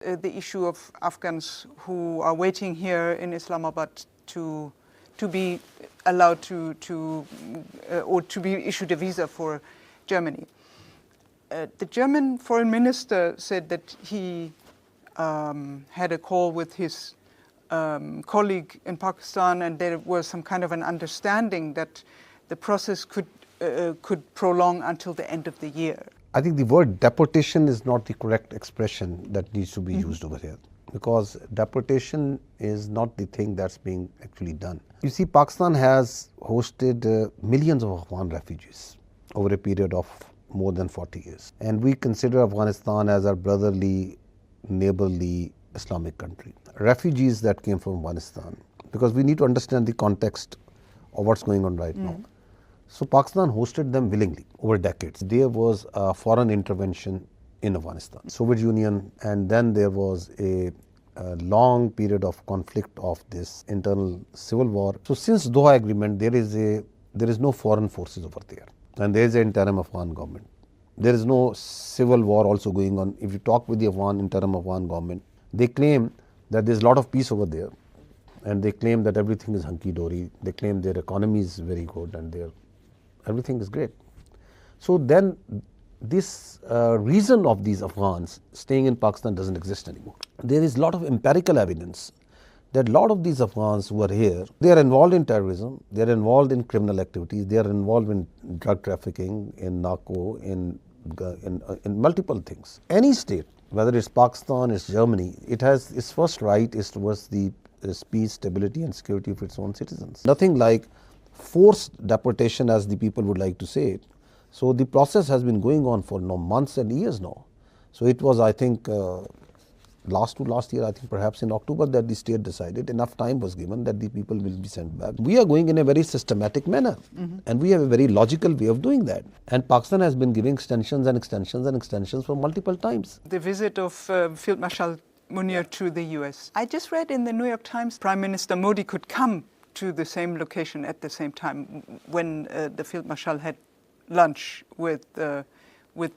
The issue of Afghans who are waiting here in Islamabad to be allowed to or to be issued a visa for Germany. The German foreign minister said that he had a call with his colleague in Pakistan, and there was some kind of an understanding that the process could prolong until the end of the year. I think the word deportation is not the correct expression that needs to be used over here, because deportation is not the thing that's being actually done. You see, Pakistan has hosted millions of Afghan refugees over a period of more than 40 years. And we consider Afghanistan as our brotherly, neighborly Islamic country. Refugees that came from Afghanistan, because we need to understand the context of what's going on right now. So Pakistan hosted them willingly over decades. There was a foreign intervention in Afghanistan, Soviet Union, and then there was a long period of conflict of this internal civil war. So since Doha Agreement, there is no foreign forces over there, and there is an interim Afghan government. There is no civil war also going on. If you talk with the interim Afghan government, they claim that there is a lot of peace over there, and they claim that everything is hunky-dory. They claim their economy is very good and everything is great. So then this reason of these Afghans staying in Pakistan doesn't exist anymore. There is a lot of empirical evidence that a lot of these Afghans who are here, they are involved in terrorism, they are involved in criminal activities, they are involved in drug trafficking, in narco, in multiple things. Any state, whether it's Pakistan, it's Germany, it has its first right is towards the peace, stability and security of its own citizens. Nothing like forced deportation, as the people would like to say it. So the process has been going on for months and years now. So it was, I think, last year, I think perhaps in October, that the state decided enough time was given that the people will be sent back. We are going in a very systematic manner, and we have a very logical way of doing that. And Pakistan has been giving extensions and extensions and extensions for multiple times. The visit of Field Marshal Munir to the US. I just read in the New York Times Prime Minister Modi could come to the same location at the same time when the Field Marshal had lunch with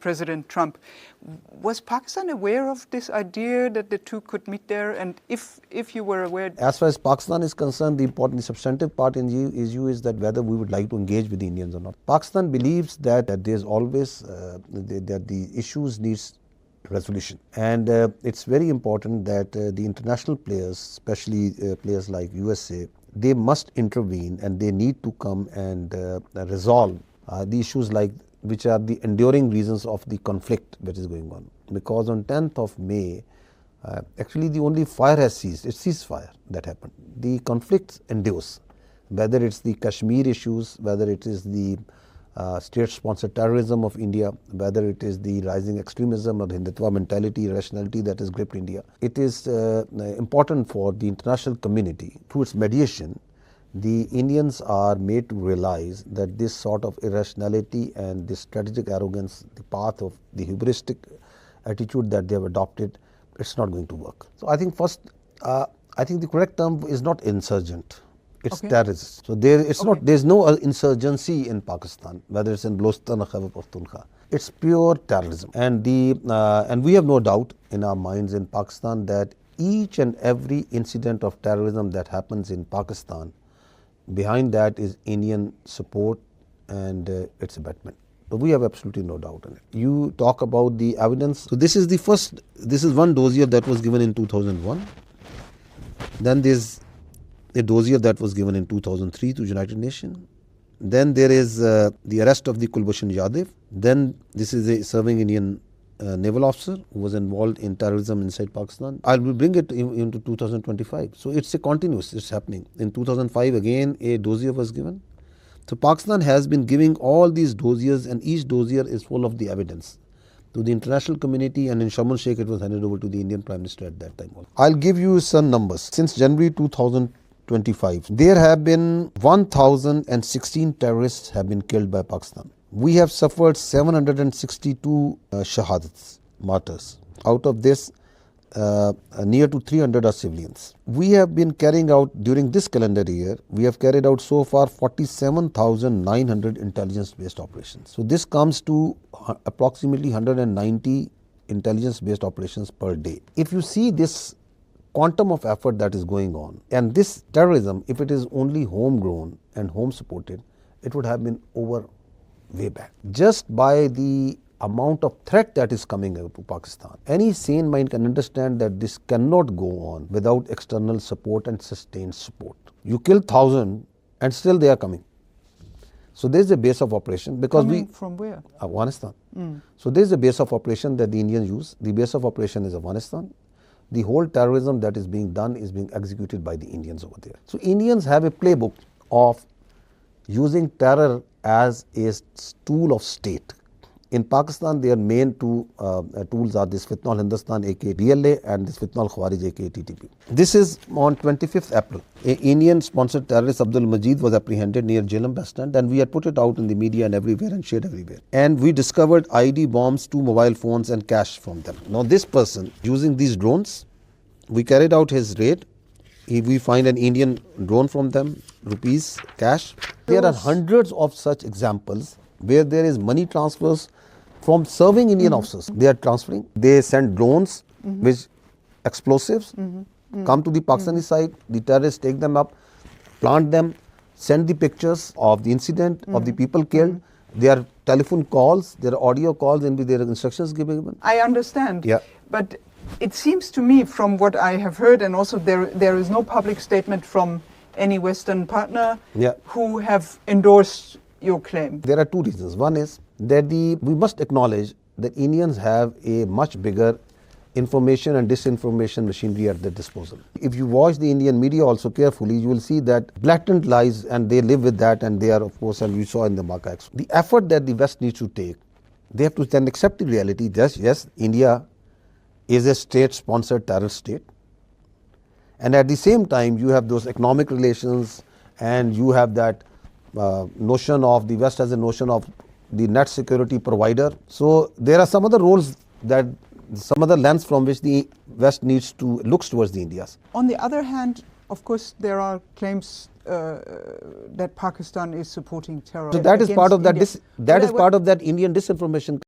President Trump. Was Pakistan aware of this idea that the two could meet there? And if you were aware? As far as Pakistan is concerned, the substantive part in issue is that whether we would like to engage with the Indians or not. Pakistan believes that there's always that the issues needs resolution, and it's very important that the international players, especially players like USA, they must intervene and they need to come and resolve the issues like which are the enduring reasons of the conflict that is going on. Because on 10th of May, actually the only fire has ceased. It's ceasefire that happened. The conflict endures, whether it's the Kashmir issues, whether it is the state-sponsored terrorism of India, whether it is the rising extremism or the Hindutva mentality, rationality that has gripped India. It is important for the international community, through its mediation, the Indians are made to realize that this sort of irrationality and this strategic arrogance, the path of the hubristic attitude that they have adopted, it's not going to work. So I think first, I think the correct term is not insurgent. It's terrorist. So there's no insurgency in Pakistan, whether it's in Balochistan or Khyber Pakhtunkhwa. It's pure terrorism. And we have no doubt in our minds in Pakistan that each and every incident of terrorism that happens in Pakistan, behind that is Indian support and its abetment. But we have absolutely no doubt in it. You talk about the evidence. So this is one dossier that was given in 2001. Then there's a dossier that was given in 2003 to United Nations. Then there is the arrest of the Kulbhushan Yadav. Then this is a serving Indian naval officer who was involved in terrorism inside Pakistan. I will bring it into 2025. So it's a continuous, it's happening. In 2005 again a dossier was given. So Pakistan has been giving all these dossiers, and each dossier is full of the evidence to the international community, and in Sharm el Sheikh it was handed over to the Indian Prime Minister at that time. I'll give you some numbers. Since January 2025, there have been 1,016 terrorists have been killed by Pakistan. We have suffered 762 shahadats, martyrs. Out of this, near to 300 are civilians. We have been carrying out, during this calendar year, we have carried out so far 47,900 intelligence-based operations. So this comes to approximately 190 intelligence-based operations per day. If you see this quantum of effort that is going on, and this terrorism, if it is only homegrown and home supported, it would have been over way back. Just by the amount of threat that is coming out to Pakistan, any sane mind can understand that this cannot go on without external support and sustained support. You kill 1,000 and still they are coming. So there is a base of operation because coming from where? Afghanistan. So there is a base of operation that the Indians use. The base of operation is Afghanistan. The whole terrorism that is being done is being executed by the Indians over there. So Indians have a playbook of using terror as a tool of state. In Pakistan, their main two tools are this Fitna al-Hindustan aka DLA and this Fitna al-Khawarij aka TTP. This is on 25th April. An Indian-sponsored terrorist, Abdul Majid, was apprehended near Jhelum bus stand, and we had put it out in the media and everywhere and shared everywhere. And we discovered ID bombs, 2 mobile phones and cash from them. Now this person, using these drones, we carried out his raid. We find an Indian drone from them, rupees, cash. There are hundreds of such examples where there is money transfers from serving Indian officers. They are transferring. They send drones with explosives, come to the Pakistani side, the terrorists take them up, plant them, send the pictures of the incident, of the people killed. There are telephone calls, there are audio calls, and there are instructions given. I understand. Yeah. But it seems to me, from what I have heard, and also there is no public statement from any Western partner who have endorsed your claim. There are 2 reasons. One is that we must acknowledge that Indians have a much bigger information and disinformation machinery at their disposal. If you watch the Indian media also carefully, you will see that blatant lies, and they live with that, and they are, of course, and you saw in the Makkah Expo. The effort that the West needs to take, they have to then accept the reality that yes, India is a state-sponsored terrorist state, and at the same time you have those economic relations, and you have that notion of the West as a notion of the net security provider. So there are some other roles that, some other lens from which the West needs to looks towards the Indias. On the other hand, of course, there are claims that Pakistan is supporting terror. So that is part of that. That is part of that Indian disinformation.